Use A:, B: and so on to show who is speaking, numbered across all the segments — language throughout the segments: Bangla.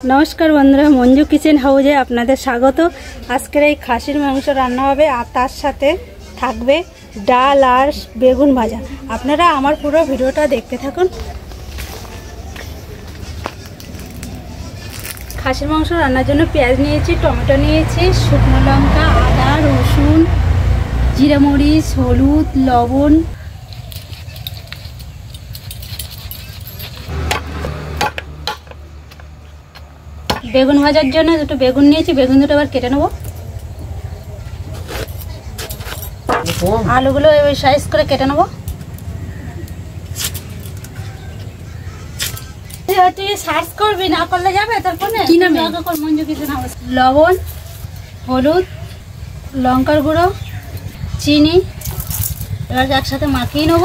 A: नमस्कार बंधुरा मंजू किचेन हाउजे आपनादेर स्वागत। आजकेर এই খাসির মাংস রান্না হবে আর তার সাথে থাকবে ডাল আর বেগুন ভাজা। আপনারা আমার পুরো ভিডিওটা দেখতে থাকুন। খাসির মাংস রান্নার জন্য পেঁয়াজ নিয়েছি, টমেটো নিয়েছি, শুকনো লঙ্কা, আদা, রসুন, জিরা মরিচ, হলুদ, লবণ, বেগুন ভাজার জন্য দুটো বেগুন নিয়েছি। বেগুন দুটো আবার কেটে নেব। আলুগুলো ওই সাইজ করে কেটে নেব। তুই সার্চ করবি, না করলে যাবে তোর ফোনে? কি নামে? Manju kitchen house. লবণ, হলুদ, লঙ্কার গুঁড়ো, চিনি এবার একসাথে মাখিয়ে নেব।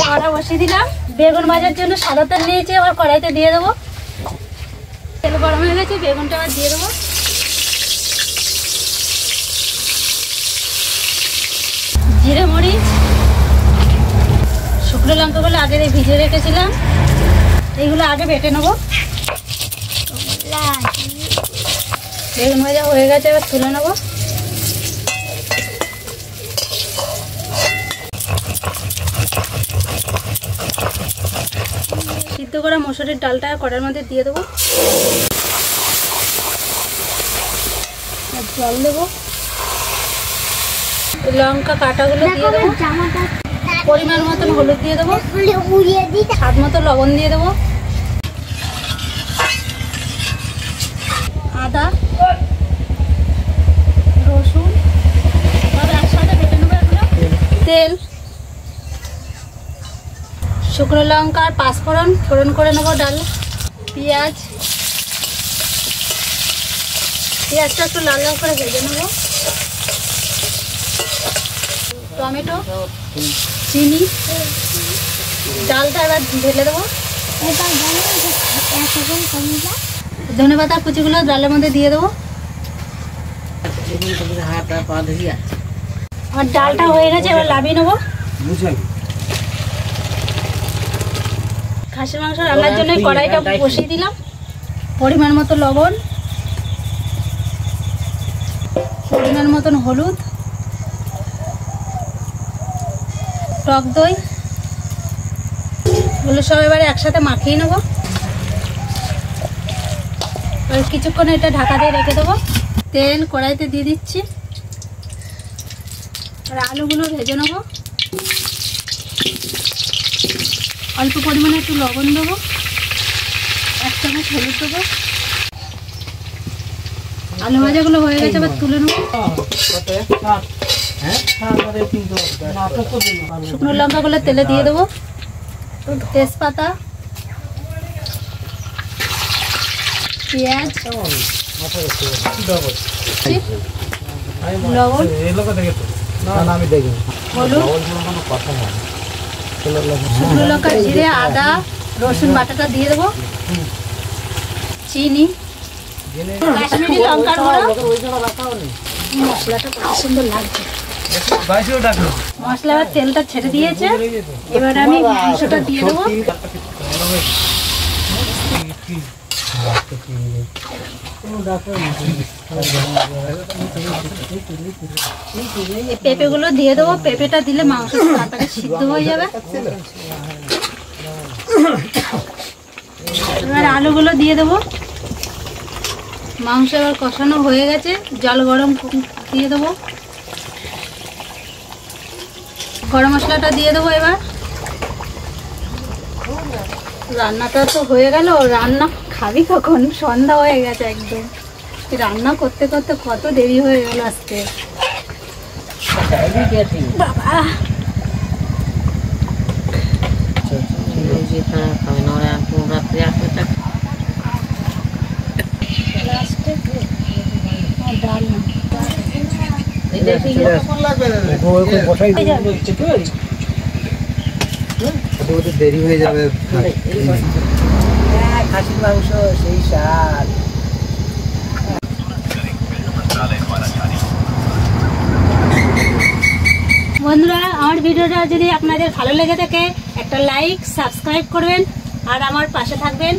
A: কড়া বসিয়ে দিলাম। বেগুন ভাজার জন্য সাদা তেল নিয়েছি, আবার কড়াইতে দিয়ে দেবো। তেল গরম হয়ে গেছে, বেগুনটা আবার দিয়ে দেবো। জিরে মরিচ, শুকনো লঙ্কাগুলো আগে ভিজিয়ে রেখেছিলাম, এইগুলো আগে বেটে নেবো। বেগুন ভাজা হয়ে গেছে, এবার তুলে নেবো। সিদ্ধ করা মসুরির ডালটা কড়ার মধ্যে দিয়ে দেবো। জল দেবো, লঙ্কা কাটাগুলো দিয়ে দেবো, পরিমাণ মতন হলুদ দিয়ে দেবো, স্বাদ মতো লবণ দিয়ে দেবো, আদা রসুন একসাথে বেটে নেবো। তেল, শুকনো লঙ্কা আর পাঁচফোড়ন ফোড়ন করে নেবো। ডাল, পেঁয়াজটা একটু লাল লাল করে ভেজে নেবো। টমেটো, চিনি, ডালটা এবার ঢেলে দেবো। ধনে পাতার কুচিগুলো ডালের মধ্যে দিয়ে দেবো। আর ডালটা হয়ে গেছে, এবার নামিয়ে নেবো। খাসির মাংস রান্নার জন্য কড়াইটা বসিয়ে দিলাম। পরিমাণ মতো লবণ, পরিমাণ মতন হলুদ, টক দই, এগুলো সব এবারে একসাথে মাখিয়ে নেব। আর কিছুক্ষণ এটা ঢাকা দিয়ে রেখে দেবো। তেল কড়াইতে দিয়ে দিচ্ছি, আর আলুগুলো ভেজে নেব। অল্প পরিমাণে একটু লবণ দেবো, 1 চামচ হলুদ দেবো। আলু ভাজাগুলো হয়ে গেছে, এবার তুলে নেব। শুকনো লঙ্কাগুলো তেলে দিয়ে দেবো, তেজপাতা, পেঁয়াজ, লবণ, হলুদ, শুকনো লঙ্কা, জিরে, আদা রসুন বাটাটা দিয়ে দেবো, চিনি, কাশ্মীরি লঙ্কার গুঁড়ো। মশলাটা খুব সুন্দর লাগছে। মশলা এবার তেলটা ছেড়ে দিয়েছে, এবার আমি মাংসটা দিয়ে দেবো। পেঁপেগুলো দিয়ে দেবো। পেঁপেটা দিলে মাংসটা তাড়াতাড়ি সিদ্ধ হয়ে যাবে। এবার আলুগুলো দিয়ে দেবো। মাংস এবার কষানো হয়ে গেছে, জল গরম দিয়ে দেবো। গরম মশলাটা দিয়ে দেবো। এবার রান্নাটা তো হয়ে গেল। রান্না খাবি কখন? সন্ধ্যা হয়ে গেছে একদম। রান্না করতে করতে কত দেরি হয়ে গেল আজকে। বাবা
B: দেরি হয়ে যাবে। খাসির মাংস সেই স্বাদ।
A: বন্ধুরা আমার ভিডিওটা যদি আপনাদের ভালো লেগে থাকে একটা লাইক সাবস্ক্রাইব করবেন আর আমার পাশে থাকবেন।